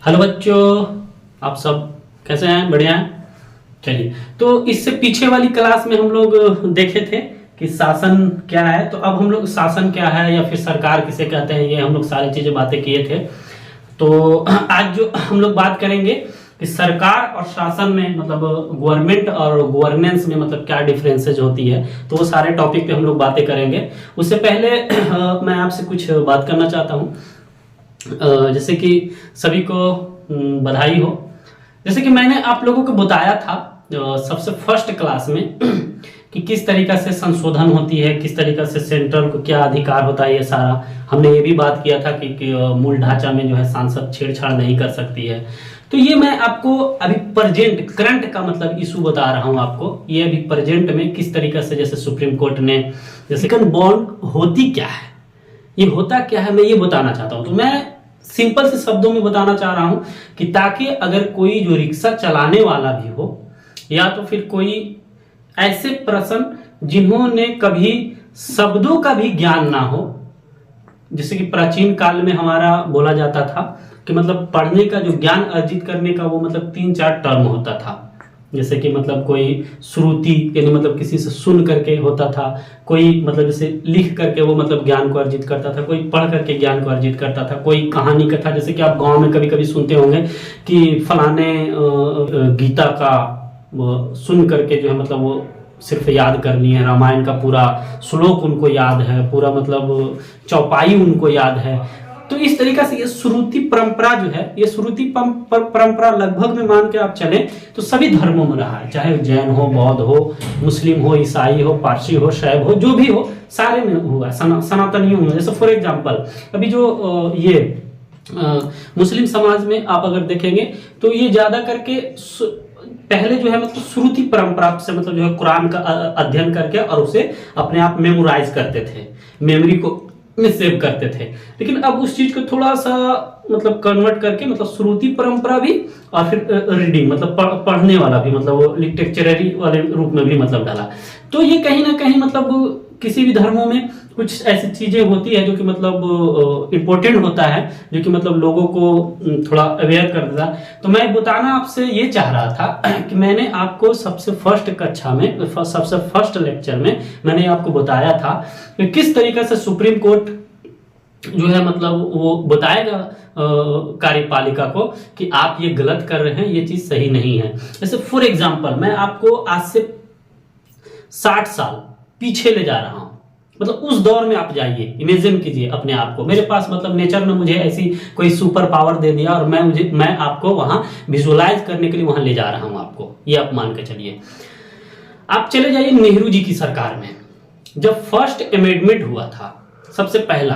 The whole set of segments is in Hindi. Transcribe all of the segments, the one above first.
हेलो बच्चों, आप सब कैसे हैं? बढ़िया हैं। चलिए, तो इससे पीछे वाली क्लास में हम लोग देखे थे कि शासन क्या है। तो अब हम लोग शासन क्या है या फिर सरकार किसे कहते हैं, ये हम लोग सारी चीजें बातें किए थे। तो आज जो हम लोग बात करेंगे कि सरकार और शासन में मतलब गवर्नमेंट और गवर्नेंस में मतलब क्या डिफरेंसेज होती है, तो वो सारे टॉपिक पे हम लोग बातें करेंगे। उससे पहले मैं आपसे कुछ बात करना चाहता हूँ। जैसे कि सभी को बधाई हो। जैसे कि मैंने आप लोगों को बताया था सबसे फर्स्ट क्लास में कि किस तरीका से संशोधन होती है, किस तरीका से सेंट्रल को क्या अधिकार होता है, ये सारा हमने ये भी बात किया था कि मूल ढांचा में जो है सांसद छेड़छाड़ नहीं कर सकती है। तो ये मैं आपको अभी प्रेजेंट करंट का मतलब इशू बता रहा हूं आपको। ये अभी प्रेजेंट में किस तरीका से, जैसे सुप्रीम कोर्ट ने जैसे बॉन्ड होती क्या है, ये होता क्या है, मैं ये बताना चाहता हूं। तो मैं सिंपल से शब्दों में बताना चाह रहा हूं कि ताकि अगर कोई जो रिक्शा चलाने वाला भी हो या तो फिर कोई ऐसे पर्सन जिन्होंने कभी शब्दों का भी ज्ञान ना हो, जैसे कि प्राचीन काल में हमारा बोला जाता था कि मतलब पढ़ने का जो ज्ञान अर्जित करने का वो मतलब 3-4 टर्म होता था। जैसे कि मतलब कोई श्रुति यानी मतलब किसी से सुन करके होता था, कोई मतलब जैसे लिख करके वो मतलब ज्ञान को अर्जित करता था, कोई पढ़ करके ज्ञान को अर्जित करता था, कोई कहानी कथा, जैसे कि आप गांव में कभी कभी सुनते होंगे कि फलाने गीता का सुन करके जो है मतलब वो सिर्फ याद करनी है, रामायण का पूरा श्लोक उनको याद है, पूरा मतलब चौपाई उनको याद है। तो इस तरीका से ये श्रुति परंपरा जो है, ये श्रुति परंपरा लगभग में मान के आप चले तो सभी धर्मों में रहा है, चाहे जैन हो, बौद्ध हो, मुस्लिम हो, ईसाई हो, पारसी हो, शैव हो, जो भी हो, सारे में हुआ। सनातनियों में जैसे फॉर एग्जांपल अभी जो ये मुस्लिम समाज में आप अगर देखेंगे तो ये ज्यादा करके पहले जो है मतलब श्रुति परंपरा से मतलब जो है कुरान का अध्ययन करके और उसे अपने आप मेमोराइज करते थे, मेमोरी को में सेव करते थे। लेकिन अब उस चीज को थोड़ा सा मतलब कन्वर्ट करके मतलब श्रुति परंपरा भी और फिर रीडिंग मतलब पढ़ने वाला भी मतलब वो लिटरेचररी वाले रूप में भी मतलब डाला। तो ये कहीं ना कहीं मतलब किसी भी धर्मों में कुछ ऐसी चीजें होती है जो कि मतलब इम्पोर्टेंट होता है, जो कि मतलब लोगों को थोड़ा अवेयर कर देता। तो मैं बताना आपसे ये चाह रहा था कि मैंने आपको सबसे फर्स्ट कक्षा में, सबसे फर्स्ट लेक्चर में मैंने आपको बताया था कि किस तरीके से सुप्रीम कोर्ट जो है मतलब वो बताएगा कार्यपालिका को कि आप ये गलत कर रहे हैं, ये चीज सही नहीं है। जैसे फॉर एग्जांपल मैं आपको आज से 60 साल पीछे ले जा रहा हूं, मतलब उस दौर में आप जाइए, इमेजिन कीजिए अपने आप को। मेरे पास मतलब नेचर ने मुझे ऐसी कोई सुपर पावर दे दिया और मैं आपको वहां विजुअलाइज करने के लिए वहां ले जा रहा हूं आपको, ये आप मान के चलिए। आप चले जाइए नेहरू जी की सरकार में, जब फर्स्ट अमेंडमेंट हुआ था सबसे पहला,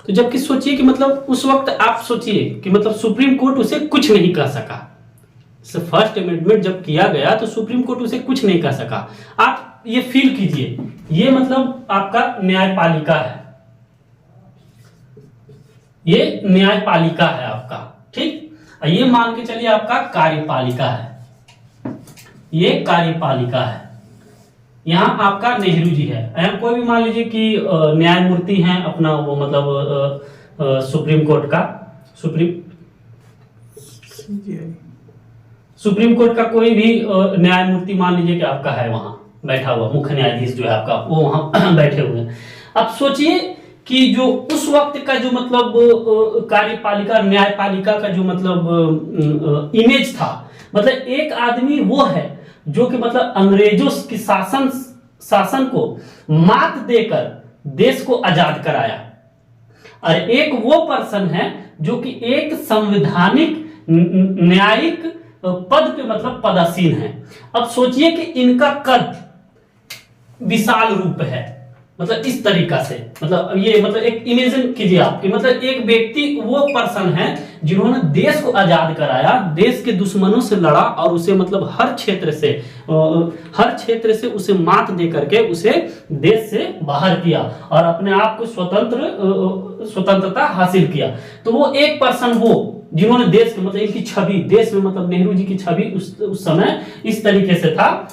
तो जबकि सोचिए कि मतलब उस वक्त आप सोचिए कि मतलब सुप्रीम कोर्ट उसे कुछ नहीं कर सका। फर्स्ट अमेंडमेंट जब किया गया तो सुप्रीम कोर्ट उसे कुछ नहीं कर सका। आप ये फील कीजिए, ये मतलब आपका न्यायपालिका है, ये न्यायपालिका है आपका, ठीक। ये मान के चलिए आपका कार्यपालिका है, ये कार्यपालिका है। यहां आपका नेहरू जी है, यहाँ कोई भी मान लीजिए कि न्यायमूर्ति हैं अपना वो मतलब सुप्रीम कोर्ट का, सुप्रीम कोर्ट का कोई भी न्यायमूर्ति मान लीजिए कि आपका है वहां बैठा हुआ, मुख्य न्यायाधीश जो है आपका वो वहां बैठे हुए हैं। अब सोचिए कि जो उस वक्त का जो मतलब कार्यपालिका न्यायपालिका का जो मतलब इमेज था, मतलब एक आदमी वो है जो कि मतलब अंग्रेजों की शासन को मात देकर देश को आजाद कराया, और एक वो पर्सन है जो कि एक संवैधानिक न्यायिक पद पे मतलब पदासीन है। अब सोचिए कि इनका कद विशाल रूप है, मतलब इस तरीका से, मतलब ये मतलब एक इमेजिन कीजिए आप कि मतलब एक व्यक्ति वो पर्सन है जिन्होंने देश को आजाद कराया, देश के दुश्मनों से लड़ा और उसे मतलब हर क्षेत्र से उसे मात दे करके उसे देश से बाहर किया और अपने आप को स्वतंत्रता हासिल किया। तो वो एक पर्सन वो जिन्होंने देश के मतलब इनकी छवि देश में मतलब नेहरू जी की छवि उस समय इस तरीके से था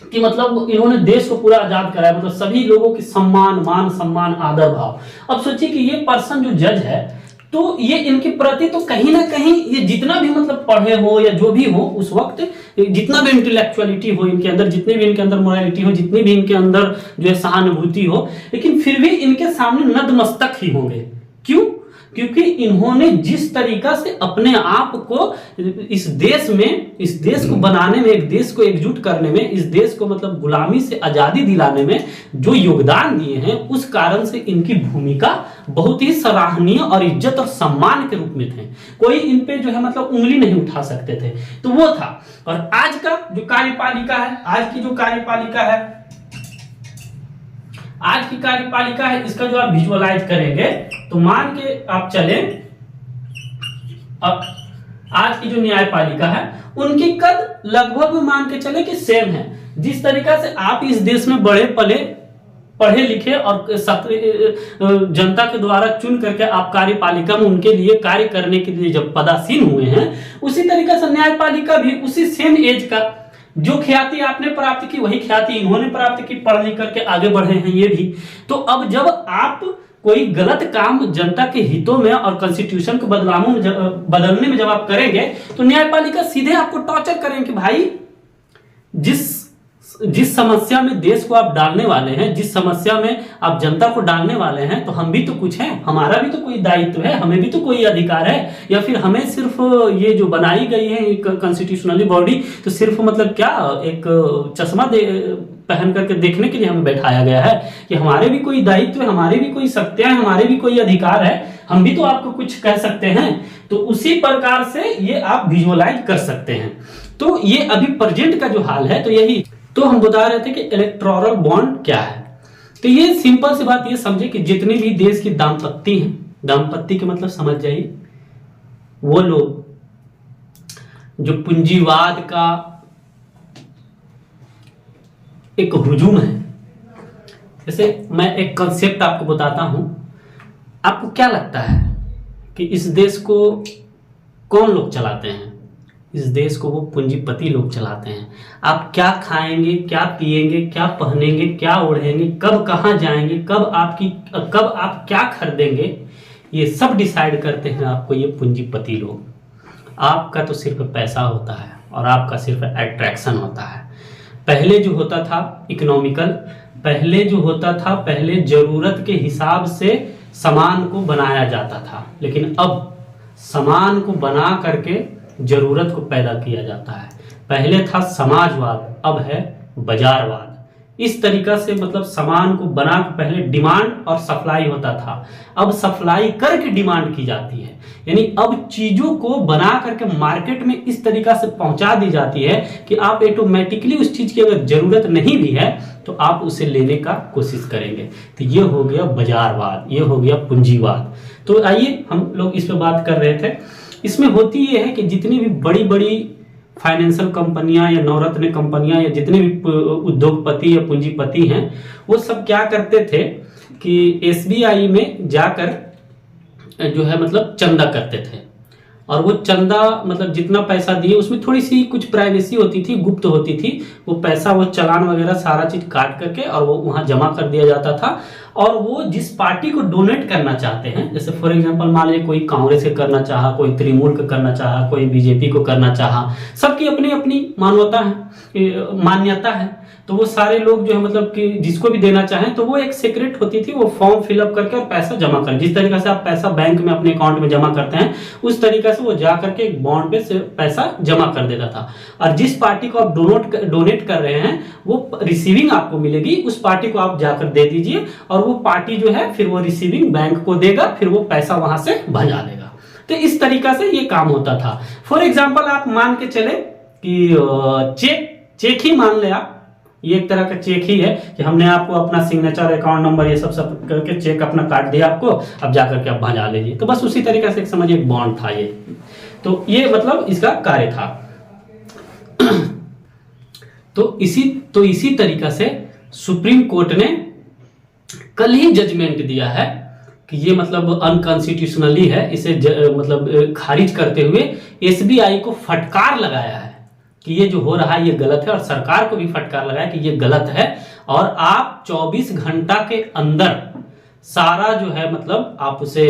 कि मतलब इन्होंने देश को पूरा आजाद कराया, मतलब सभी लोगों के सम्मान, मान सम्मान, आदर भाव। अब सोचिए कि ये पर्सन जो जज है तो ये इनके प्रति तो कहीं ना कहीं ये जितना भी मतलब पढ़े हो या जो भी हो उस वक्त, जितना भी इंटेलेक्चुअलिटी हो इनके अंदर, जितने भी इनके अंदर मोरालिटी हो, जितनी भी इनके अंदर जो है सहानुभूति हो, लेकिन फिर भी इनके सामने नतमस्तक ही होंगे। क्यों? क्योंकि इन्होंने जिस तरीका से अपने आप को इस देश को बनाने में, एक देश को एकजुट करने में, इस देश को मतलब गुलामी से आजादी दिलाने में जो योगदान दिए हैं, उस कारण से इनकी भूमिका बहुत ही सराहनीय और इज्जत और सम्मान के रूप में थे। कोई इन पे जो है मतलब उंगली नहीं उठा सकते थे, तो वो था। और आज का जो कार्यपालिका है, आज की जो कार्यपालिका है, आज की कार्यपालिका है, इसका जो आप विजुअलाइज करेंगे तो मान के आप चले, अब आज की जो न्यायपालिका है उनकी कद लगभग मान के चले कि सेम है। जिस तरीका से आप इस देश में बड़े पले, पढ़े लिखे और जनता के द्वारा चुन करके आप कार्यपालिका में उनके लिए कार्य करने के लिए जब पदासीन हुए हैं, उसी तरीके से न्यायपालिका भी उसी सेम एज का, जो ख्याति आपने प्राप्त की वही ख्याति इन्होंने प्राप्त की, पढ़ लिख करके आगे बढ़े हैं ये भी। तो अब जब आप कोई गलत काम जनता के हितों में और कॉन्स्टिट्यूशन को बदलने में जब आप करेंगे, तो न्यायपालिका सीधे आपको टॉर्चर करेंगे कि भाई जिस समस्या में देश को आप डालने वाले हैं, जिस समस्या में आप जनता को डालने वाले हैं, तो हम भी तो कुछ हैं, हमारा भी तो कोई दायित्व है, हमें भी तो कोई अधिकार है, या फिर हमें सिर्फ ये जो बनाई गई है एक कॉन्स्टिट्यूशनली बॉडी, तो सिर्फ मतलब क्या एक चश्मा पहन करके देखने के लिए हमें बैठाया गया है कि हमारे भी कोई दायित्व है, हमारे भी कोई सत्ता है, हमारे भी कोई अधिकार है, हम भी तो आपको कुछ कह सकते हैं। तो उसी प्रकार से ये आप विजुअलाइज कर सकते हैं। तो ये अभी प्रेजेंट का जो हाल है, तो यही तो हम बता रहे थे कि इलेक्टोरल बॉन्ड क्या है। तो ये सिंपल सी बात ये समझे कि जितनी भी देश की दाम्पत्ति हैं, दाम्पत्ति के मतलब समझ जाइए, वो लोग जो पूंजीवाद का एक हुजूम है। जैसे मैं एक कॉन्सेप्ट आपको बताता हूं, आपको क्या लगता है कि इस देश को कौन लोग चलाते हैं? इस देश को वो पूंजीपति लोग चलाते हैं। आप क्या खाएंगे, क्या पिएंगे, क्या पहनेंगे, क्या ओढ़ेंगे, कब कहाँ जाएंगे, कब आप क्या खरीदेंगे, ये सब डिसाइड करते हैं आपको ये पूंजीपति लोग। आपका तो सिर्फ पैसा होता है और आपका सिर्फ अट्रैक्शन होता है। पहले जो होता था इकोनॉमिकल, पहले जरूरत के हिसाब से सामान को बनाया जाता था, लेकिन अब सामान को बना करके जरूरत को पैदा किया जाता है। पहले था समाजवाद, अब है बाजारवाद। इस तरीका से मतलब सामान को बना के पहले डिमांड और सप्लाई होता था, अब सप्लाई करके डिमांड की जाती है। यानी अब चीजों को बना करके मार्केट में इस तरीका से पहुंचा दी जाती है कि आप ऑटोमेटिकली उस चीज की अगर जरूरत नहीं भी है तो आप उसे लेने का कोशिश करेंगे। तो ये हो गया बाजारवाद, ये हो गया पूंजीवाद। तो आइए हम लोग इस पे बात कर रहे थे। इसमें होती ये है कि जितनी भी बड़ी बड़ी फाइनेंशियल कंपनियां या नवरत्न कंपनियां या जितने भी उद्योगपति या पूंजीपति हैं, वो सब क्या करते थे कि एसबीआई में जाकर जो है मतलब चंदा करते थे, और वो चंदा मतलब जितना पैसा दिए उसमें थोड़ी सी कुछ प्राइवेसी होती थी, गुप्त होती थी। वो पैसा, वो चालान वगैरह सारा चीज काट करके और वो वहां जमा कर दिया जाता था। और वो जिस पार्टी को डोनेट करना चाहते हैं, जैसे फॉर एग्जांपल मान लीजिए कोई कांग्रेस को करना चाहा, कोई तृणमूल को करना चाहा, कोई बीजेपी को करना चाहा, सबकी अपनी अपनी मान्यता है। तो वो सारे लोग जो है मतलब कि जिसको भी देना चाहें तो वो एक सीक्रेट होती थी, वो फॉर्म फिलअप करके और पैसा जमा कर, जिस तरीके से आप पैसा बैंक में अपने अकाउंट में जमा करते हैं उस तरीके से वो जा करके एक बॉन्ड पे से पैसा जमा कर देता था। और जिस पार्टी को आप डोनेट कर रहे हैं वो रिसीविंग आपको मिलेगी, उस पार्टी को आप जाकर दे दीजिए और वो पार्टी जो है फिर वो रिसीविंग बैंक को देगा, फिर वो पैसा वहां से भजा देगा। तो इस तरीका से ये काम होता था। फॉर एग्जाम्पल आप मान के चले कि चेक ही मान ले आप, ये एक तरह का चेक ही है कि हमने आपको अपना सिग्नेचर, अकाउंट नंबर ये सब करके चेक अपना काट दिया आपको, अब जाकर के आप भजा लीजिए। तो बस उसी तरीके से एक समझिए एक बॉन्ड था ये। तो ये मतलब इसका कार्य था। तो इसी तरीका से सुप्रीम कोर्ट ने कल ही जजमेंट दिया है कि ये मतलब अनकॉन्स्टिट्यूशनली है, इसे मतलब खारिज करते हुए एसबीआई को फटकार लगाया है कि ये जो हो रहा है ये गलत है, और सरकार को भी फटकार लगाया कि ये गलत है और आप 24 घंटा के अंदर सारा जो है मतलब आप उसे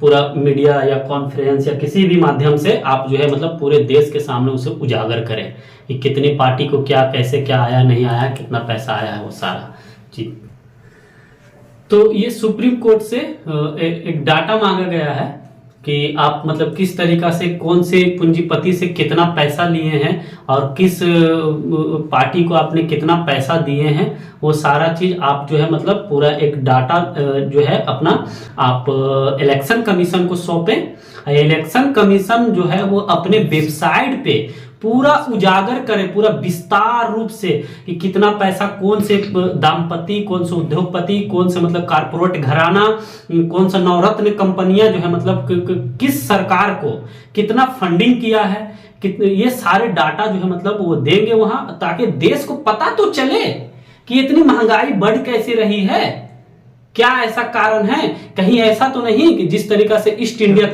पूरा मीडिया या कॉन्फ्रेंस या किसी भी माध्यम से आप जो है मतलब पूरे देश के सामने उसे उजागर करें कि कितनी पार्टी को क्या कैसे क्या आया नहीं आया, कितना पैसा आया है, वो सारा चीज। तो ये सुप्रीम कोर्ट से एक डाटा मांगा गया है कि आप मतलब किस तरीका से कौन से पूंजीपति से कितना पैसा लिए हैं और किस पार्टी को आपने कितना पैसा दिए हैं, वो सारा चीज आप जो है मतलब पूरा एक डाटा जो है अपना आप इलेक्शन कमीशन को सौंपें। इलेक्शन कमीशन जो है वो अपने वेबसाइट पे पूरा उजागर करे, पूरा विस्तार रूप से कि कितना पैसा कौन से दाम्पति, कौन से उद्योगपति, कौन से मतलब कारपोरेट घराना, कौन सा नवरत्न कंपनियां जो है मतलब किस सरकार को कितना फंडिंग किया है, कितने, ये सारे डाटा जो है मतलब वो देंगे वहां, ताकि देश को पता तो चले कि इतनी महंगाई बढ़ कैसे रही है, क्या ऐसा कारण है। कहीं ऐसा तो नहीं कि जिस तरीका से ईस्ट इंडिया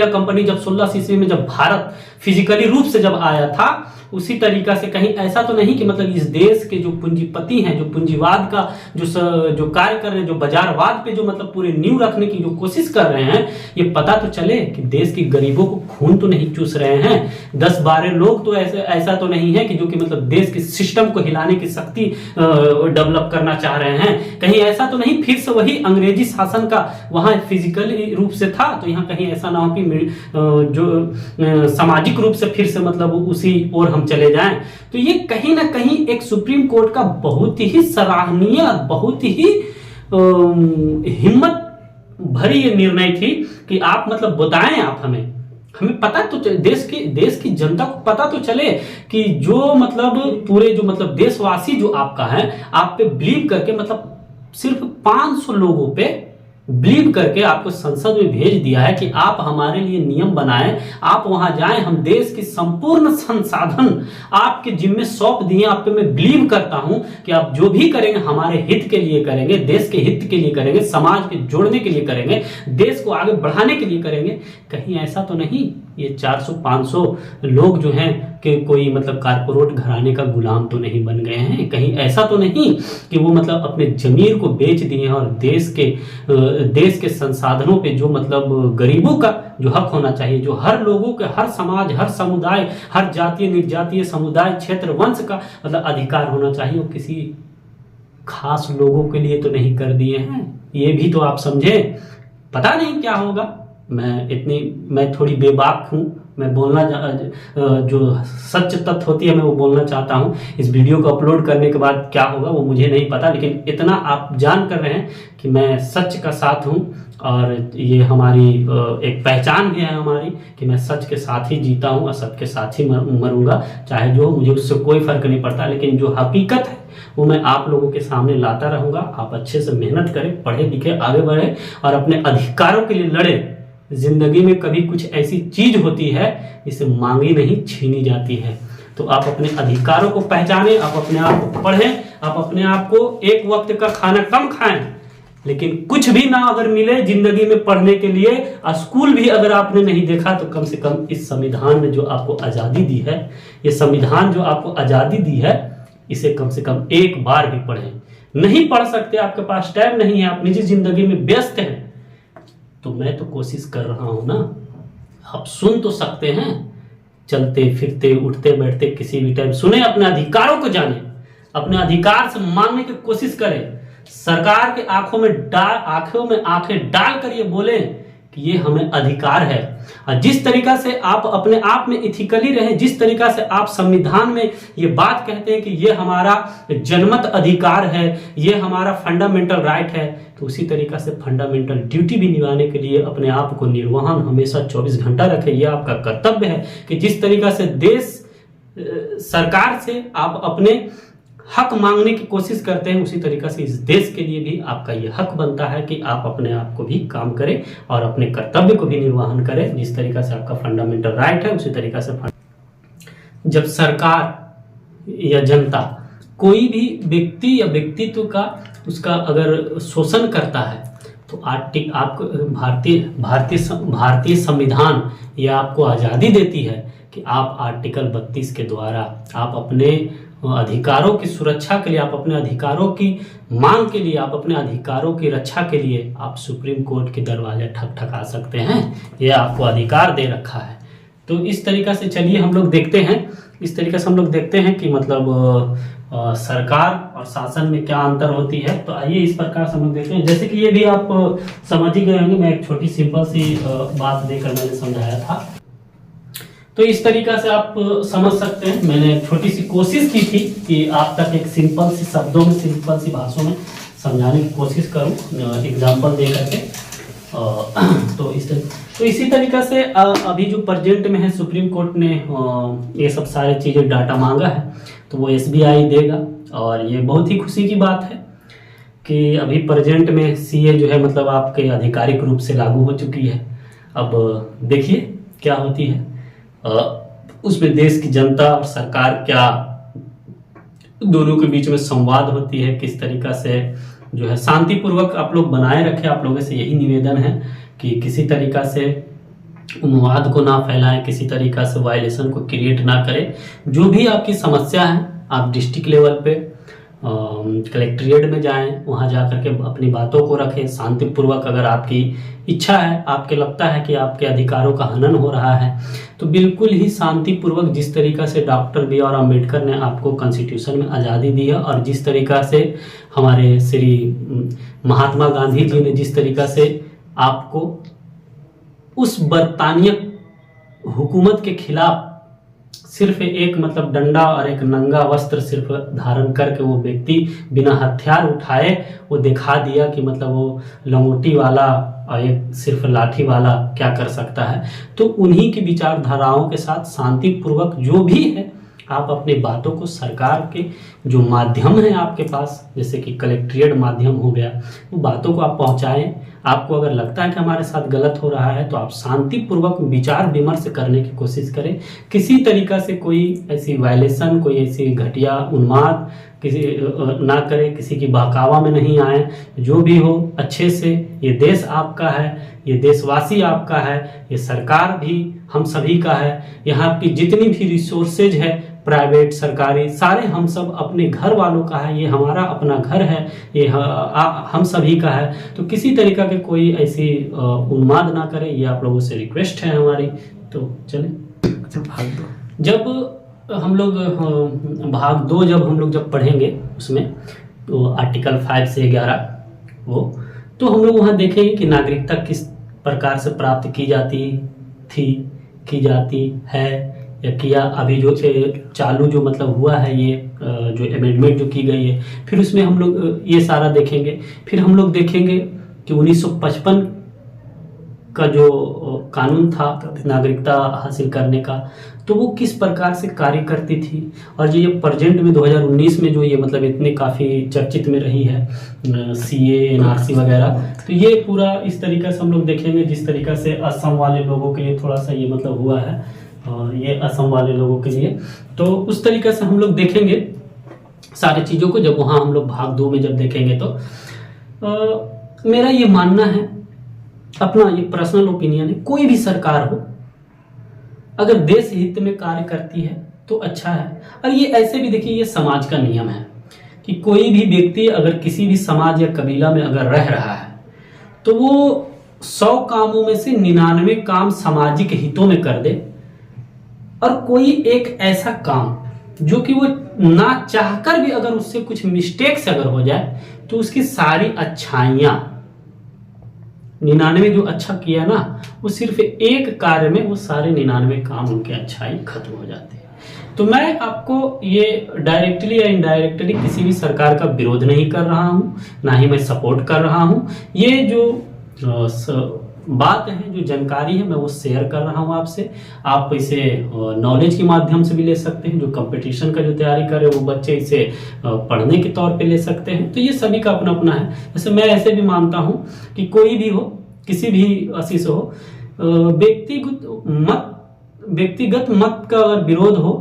कंपनी जब 16 ईस्वी में जब भारत फिजिकली रूप से जब आया था, उसी तरीका से कहीं ऐसा तो नहीं कि मतलब इस देश के जो पूंजीपति हैं, जो पूंजीवाद का जो कार्य कर रहे हैं, जो बाजारवाद पे जो मतलब पूरे नींव रखने की जो कोशिश कर रहे हैं, ये पता तो चले कि देश के गरीबों को खून तो नहीं चूस रहे हैं। 10-12 लोग तो ऐसा तो नहीं है कि जो कि मतलब देश के सिस्टम को हिलाने की शक्ति डेवलप करना चाह रहे हैं। कहीं ऐसा तो नहीं फिर से वही अंग्रेजी शासन का वहां फिजिकली रूप से था, तो यहाँ कहीं ऐसा ना हो कि जो सामाजिक रूप से फिर से मतलब उसी ओर हम चले जाएं। तो ये कहीं ना कहीं एक सुप्रीम कोर्ट का बहुत ही सराहनीय, बहुत ही हिम्मत भरी ये निर्णय थी कि आप मतलब बताएं, आप हमें पता तो देश की जनता को पता तो चले कि जो मतलब पूरे जो मतलब देशवासी जो आपका है, आप पे बिलीव करके मतलब सिर्फ 500 लोगों पे बिलीव करके आपको संसद में भेज दिया है कि आप हमारे लिए नियम बनाएं, आप वहां जाएं, हम देश की संपूर्ण संसाधन आपके जिम्मे सौंप दिए। आप पे मैं बिलीव करता हूं कि आप जो भी करेंगे हमारे हित के लिए करेंगे, देश के हित के लिए करेंगे, समाज के जोड़ने के लिए करेंगे, देश को आगे बढ़ाने के लिए करेंगे। कहीं ऐसा तो नहीं ये 400-500 लोग जो हैं कि कोई मतलब कारपोरेट घराने का गुलाम तो नहीं बन गए हैं। कहीं ऐसा तो नहीं कि वो मतलब अपने जमीर को बेच दिए हैं और देश के संसाधनों पे जो मतलब गरीबों का जो हक होना चाहिए, जो हर लोगों के, हर समाज, हर समुदाय, हर जातीय निर्जातीय समुदाय, क्षेत्र, वंश का मतलब अधिकार होना चाहिए, वो किसी खास लोगों के लिए तो नहीं कर दिए हैं। ये भी तो आप समझे। पता नहीं क्या होगा, मैं थोड़ी बेबाक हूँ, मैं बोलना जो सच तथ्य होती है मैं वो बोलना चाहता हूँ। इस वीडियो को अपलोड करने के बाद क्या होगा वो मुझे नहीं पता, लेकिन इतना आप जान कर रहे हैं कि मैं सच का साथ हूँ और ये हमारी एक पहचान भी है हमारी कि मैं सच के साथ ही जीता हूँ और सच के साथ ही मरूंगा, चाहे जो मुझे उससे कोई फर्क नहीं पड़ता। लेकिन जो हकीकत है वो मैं आप लोगों के सामने लाता रहूंगा। आप अच्छे से मेहनत करें, पढ़े लिखे, आगे बढ़े और अपने अधिकारों के लिए लड़े। जिंदगी में कभी कुछ ऐसी चीज होती है जिसे मांगी नहीं छीनी जाती है। तो आप अपने अधिकारों को पहचानें, आप अपने आप को पढ़ें, आप अपने आप को एक वक्त का खाना कम खाएं, लेकिन कुछ भी ना अगर मिले जिंदगी में पढ़ने के लिए, स्कूल भी अगर आपने नहीं देखा तो कम से कम इस संविधान में जो आपको आजादी दी है, ये संविधान जो आपको आजादी दी है, इसे कम से कम एक बार भी पढ़ें। नहीं पढ़ सकते, आपके पास टाइम नहीं है, आप निजी जिंदगी में व्यस्त हैं, तो मैं तो कोशिश कर रहा हूं ना, आप सुन तो सकते हैं। चलते फिरते उठते बैठते किसी भी टाइम सुने, अपने अधिकारों को जाने, अपने अधिकार से मांगने की कोशिश करें। सरकार के आंखों में आंखें डाल कर ये बोले कि ये हमें अधिकार है। और जिस तरीका से आप अपने आप में इथिकली रहें, जिस तरीका से आप संविधान में ये बात कहते हैं कि ये हमारा जनमत अधिकार है, ये हमारा फंडामेंटल राइट है, तो उसी तरीका से फंडामेंटल ड्यूटी भी निभाने के लिए अपने आप को निर्वहन हमेशा 24 घंटा रखें। यह आपका कर्तव्य है कि जिस तरीका से देश सरकार से आप अपने हक मांगने की कोशिश करते हैं, उसी तरीका से इस देश के लिए भी आपका ये हक बनता है कि आप अपने आप को भी काम करें और अपने कर्तव्य को भी निर्वहन करें। जिस तरीका से आपका फंडामेंटल राइट है, उसी तरीका से जब सरकार या जनता कोई भी व्यक्ति या व्यक्तित्व का उसका अगर शोषण करता है, तो आपको भारतीय संविधान यह आपको आज़ादी देती है कि आप आर्टिकल 32 के द्वारा आप अपने अधिकारों की सुरक्षा के लिए, आप अपने अधिकारों की मांग के लिए, आप अपने अधिकारों की रक्षा के लिए आप सुप्रीम कोर्ट के दरवाजे ठकठका सकते हैं। ये आपको अधिकार दे रखा है। तो इस तरीका से चलिए हम लोग देखते हैं, इस तरीके से हम लोग देखते हैं कि मतलब सरकार और शासन में क्या अंतर होती है। तो आइए इस प्रकार से हम लोग देखते हैं। जैसे कि ये भी आप समझ ही गए होंगे, मैं एक छोटी सिंपल सी बात देकर मैंने समझाया था। तो इस तरीका से आप समझ सकते हैं। मैंने एक छोटी सी कोशिश की थी कि आप तक एक सिंपल सी शब्दों में, सिंपल सी भाषाओं में समझाने की कोशिश करूं एग्जाम्पल दे करके। तो इसी तरीका से अभी जो प्रेजेंट में है, सुप्रीम कोर्ट ने ये सब सारे चीज़ें डाटा मांगा है, तो वो SBI देगा। और ये बहुत ही खुशी की बात है कि अभी प्रेजेंट में CA जो है मतलब आपके आधिकारिक रूप से लागू हो चुकी है। अब देखिए क्या होती है, उसमें देश की जनता और सरकार क्या दोनों के बीच में संवाद होती है, किस तरीका से जो है शांतिपूर्वक आप लोग बनाए रखें। आप लोगों से यही निवेदन है कि किसी तरीका से उन्माद को ना फैलाएं, किसी तरीका से वायलेशन को क्रिएट ना करें। जो भी आपकी समस्या है आप डिस्ट्रिक्ट लेवल पे कलेक्ट्रेट में जाएं, वहां जा करके अपनी बातों को रखें शांतिपूर्वक। अगर आपकी इच्छा है, आपके लगता है कि आपके अधिकारों का हनन हो रहा है, तो बिल्कुल ही शांतिपूर्वक, जिस तरीका से डॉक्टर B.R. अम्बेडकर ने आपको कॉन्स्टिट्यूशन में आज़ादी दी है और जिस तरीका से हमारे श्री महात्मा गांधी जी ने जिस तरीका से आपको उस बरतानिया हुकूमत के खिलाफ सिर्फ एक मतलब डंडा और एक नंगा वस्त्र सिर्फ धारण करके वो व्यक्ति बिना हथियार उठाए वो दिखा दिया कि मतलब वो लंगोटी वाला और एक सिर्फ लाठी वाला क्या कर सकता है। तो उन्हीं की विचारधाराओं के साथ शांतिपूर्वक जो भी है आप अपनी बातों को सरकार के जो माध्यम है आपके पास, जैसे कि कलेक्ट्रेट माध्यम हो गया, वो बातों को आप पहुंचाएं। आपको अगर लगता है कि हमारे साथ गलत हो रहा है तो आप शांतिपूर्वक विचार विमर्श करने की कोशिश करें। किसी तरीका से कोई ऐसी वायलेशन, कोई ऐसी घटिया उन्माद किसी ना करें, किसी की बहकावा में नहीं आए। जो भी हो अच्छे से, ये देश आपका है, ये देशवासी आपका है, ये सरकार भी हम सभी का है। यहाँ की जितनी भी रिसोर्सेज है प्राइवेट सरकारी सारे हम सब अपने घर वालों का है, ये हमारा अपना घर है, ये हम सभी का है। तो किसी तरीका के कोई ऐसी उन्माद ना करें, ये आप लोगों से रिक्वेस्ट है हमारी। तो चलें भाग दो। जब हम लोग भाग 2 जब पढ़ेंगे उसमें तो आर्टिकल 5 से 11 वो, तो हम लोग वहाँ देखेंगे कि नागरिकता किस प्रकार से प्राप्त की जाती थी, की जाती है या किया। अभी जो चालू जो मतलब हुआ है ये जो अमेंडमेंट जो की गई है, फिर उसमें हम लोग ये सारा देखेंगे। फिर हम लोग देखेंगे कि 1955 का जो कानून था नागरिकता हासिल करने का, तो वो किस प्रकार से कार्य करती थी। और जो ये प्रेजेंट में 2019 में जो ये मतलब इतनी काफ़ी चर्चित में रही है CA NRC वगैरह, तो ये पूरा इस तरीके से हम लोग देखेंगे। जिस तरीका से असम वाले लोगों के लिए थोड़ा सा ये मतलब हुआ है, और ये असम वाले लोगों के लिए, तो उस तरीके से हम लोग देखेंगे सारी चीज़ों को। जब वहाँ हम लोग भाग 2 में जब देखेंगे तो मेरा ये मानना है, अपना ये पर्सनल ओपिनियन है, कोई भी सरकार हो अगर देश हित में कार्य करती है तो अच्छा है। और ये ऐसे भी देखिए, ये समाज का नियम है कि कोई भी व्यक्ति अगर किसी भी समाज या कबीला में अगर रह रहा है तो वो 100 कामों में से 99 काम सामाजिक हितों में कर दे, और कोई एक ऐसा काम जो कि वो ना चाहकर भी अगर उससे कुछ मिस्टेक से अगर हो जाए तो उसकी सारी अच्छाइयाँ 99 जो अच्छा किया ना, वो सिर्फ एक कार्य में वो सारे 99 काम उनके अच्छाई खत्म हो जाते हैं। तो मैं आपको ये डायरेक्टली या इनडायरेक्टली किसी भी सरकार का विरोध नहीं कर रहा हूँ, ना ही मैं सपोर्ट कर रहा हूँ। ये जो बात है, जो जानकारी है, मैं वो शेयर कर रहा हूँ आपसे। आप इसे नॉलेज के माध्यम से भी ले सकते हैं। जो कंपटीशन का जो तैयारी कर रहे हैं वो बच्चे इसे पढ़ने के तौर पे ले सकते हैं। तो ये सभी का अपना अपना है। जैसे मैं ऐसे भी मानता हूँ कि कोई भी हो, किसी भी असी से हो, व्यक्तिगत मत का अगर विरोध हो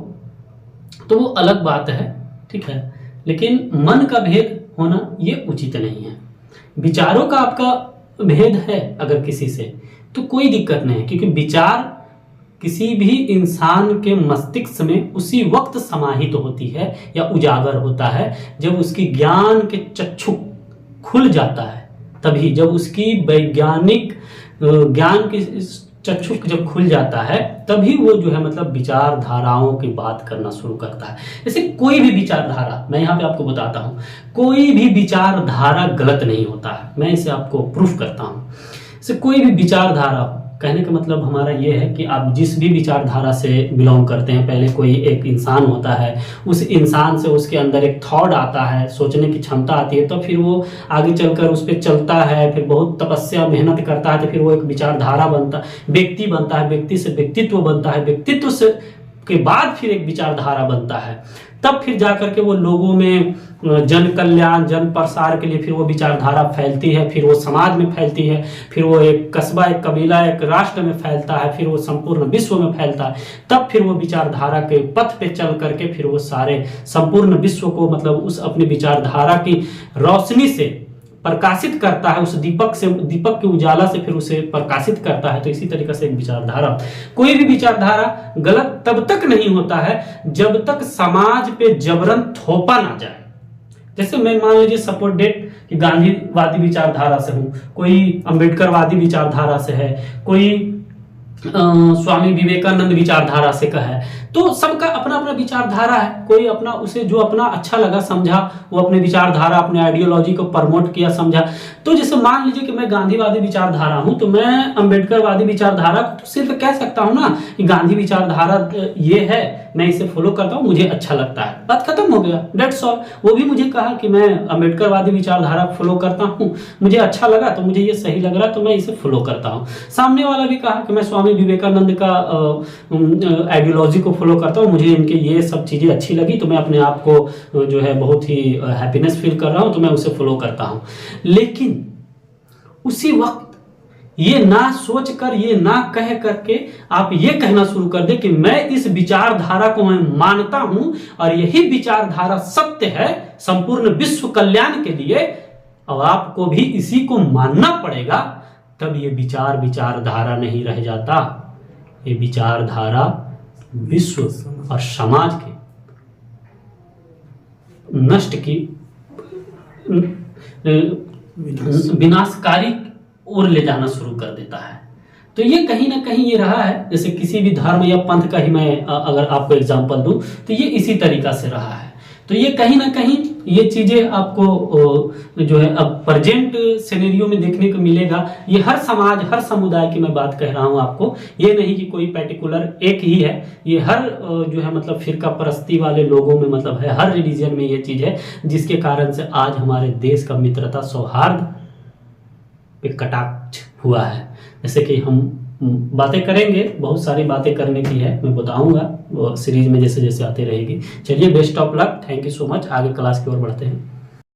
तो वो अलग बात है, ठीक है, लेकिन मन का भेद होना ये उचित नहीं है। विचारों का आपका भेद है अगर किसी से तो कोई दिक्कत नहीं है, क्योंकि विचार किसी भी इंसान के मस्तिष्क में उसी वक्त समाहित होती है या उजागर होता है जब उसकी ज्ञान के चक्षु खुल जाता है। तभी जब उसकी वैज्ञानिक ज्ञान की चक्षु जब खुल जाता है तभी वो जो है मतलब विचारधाराओं की बात करना शुरू करता है। जैसे कोई भी विचारधारा, मैं यहाँ पे आपको बताता हूँ, कोई भी विचारधारा गलत नहीं होता है। मैं इसे आपको प्रूफ करता हूँ। जैसे कोई भी विचारधारा, कहने का मतलब हमारा ये है कि आप जिस भी विचारधारा से बिलोंग करते हैं, पहले कोई एक इंसान होता है, उस इंसान से उसके अंदर एक थॉट आता है, सोचने की क्षमता आती है, तो फिर वो आगे चलकर उस पर चलता है, फिर बहुत तपस्या मेहनत करता है, तो फिर वो एक विचारधारा बनता, व्यक्ति बनता है, व्यक्ति से व्यक्तित्व बनता है, व्यक्तित्व से के बाद फिर एक विचारधारा बनता है, तब फिर जाकर के वो लोगों में जन कल्याण, जन प्रसार के लिए फिर वो विचारधारा फैलती है, फिर वो समाज में फैलती है, फिर वो एक कस्बा, एक कबीला, एक राष्ट्र में फैलता है, फिर वो संपूर्ण विश्व में फैलता है। तब फिर वो विचारधारा के पथ पे चल करके फिर वो सारे संपूर्ण विश्व को मतलब उस अपनी विचारधारा की रोशनी से प्रकाशित करता है, उस दीपक के उजाला से फिर उसे प्रकाशित करता है। तो इसी तरीके से एक विचारधारा, कोई भी विचारधारा गलत तब तक नहीं होता है जब तक समाज पे जबरन थोपा ना जाए। जैसे मैं मान लीजिए सपोर्ट डेट कि गांधीवादी विचारधारा से हूं, कोई अंबेडकरवादी विचारधारा से है, कोई स्वामी विवेकानंद विचारधारा से का है, तो सबका अपना अपना विचारधारा है। कोई अपना, उसे जो अपना अच्छा लगा समझा, वो अपने विचारधारा, अपने आइडियोलॉजी को प्रमोट किया, समझा। तो जैसे मान लीजिए कि मैं गांधीवादी विचारधारा हूं, तो मैं अंबेडकरवादी विचारधारा तो सिर्फ कह सकता हूं ना कि गांधी विचारधारा ये है, मैं इसे फॉलो करता हूं, मुझे अच्छा लगता है, बात खत्म हो गया, डेट्स ऑल। वो भी मुझे कहा कि मैं अंबेडकरवादी विचारधारा फॉलो करता हूं, मुझे अच्छा लगा, तो मुझे ये सही लग रहा, तो मैं इसे फॉलो करता हूं। सामने वाला भी कहा कि मैं स्वामी विवेकानंद का आइडियोलॉजी को फॉलो करता हूँ, मुझे इनके ये सब चीजें अच्छी लगी, तो मैं अपने आप को जो है बहुत ही हैप्पीनेस फील कर रहा हूँ, तो मैं उसे फॉलो करता हूँ। लेकिन उसी वक्त ये ना सोच कर, ये ना कह करके आप ये कहना शुरू कर दे कि मैं इस विचारधारा को मैं मानता हूं और यही विचारधारा सत्य है संपूर्ण विश्व कल्याण के लिए, और आपको भी इसी को मानना पड़ेगा, तब ये विचारधारा नहीं रह जाता। ये विचारधारा विश्व और समाज के नष्ट की विनाशकारी ओर ले जाना शुरू कर देता है। तो ये कहीं ना कहीं ये रहा है, जैसे किसी भी धर्म या पंथ का ही मैं अगर आपको एग्जांपल दूं तो ये इसी तरीका से रहा है। तो ये कहीं ना कहीं ये चीजें आपको जो है अब प्रेजेंट सिनेरियो में देखने को मिलेगा। ये हर समाज, हर समुदाय की मैं बात कह रहा हूं आपको, ये नहीं कि कोई पर्टिकुलर एक ही है, ये हर जो है मतलब फिरका परस्ती वाले लोगों में मतलब है, हर रिलीजन में ये चीज है, जिसके कारण से आज हमारे देश का मित्रता सौहार्द पे कटाक्ष हुआ है। जैसे कि हम बातें करेंगे, बहुत सारी बातें करने की है, मैं बताऊंगा वो सीरीज में जैसे जैसे आती रहेगी। चलिए, best of luck, thank you so much. आगे क्लास की ओर बढ़ते हैं।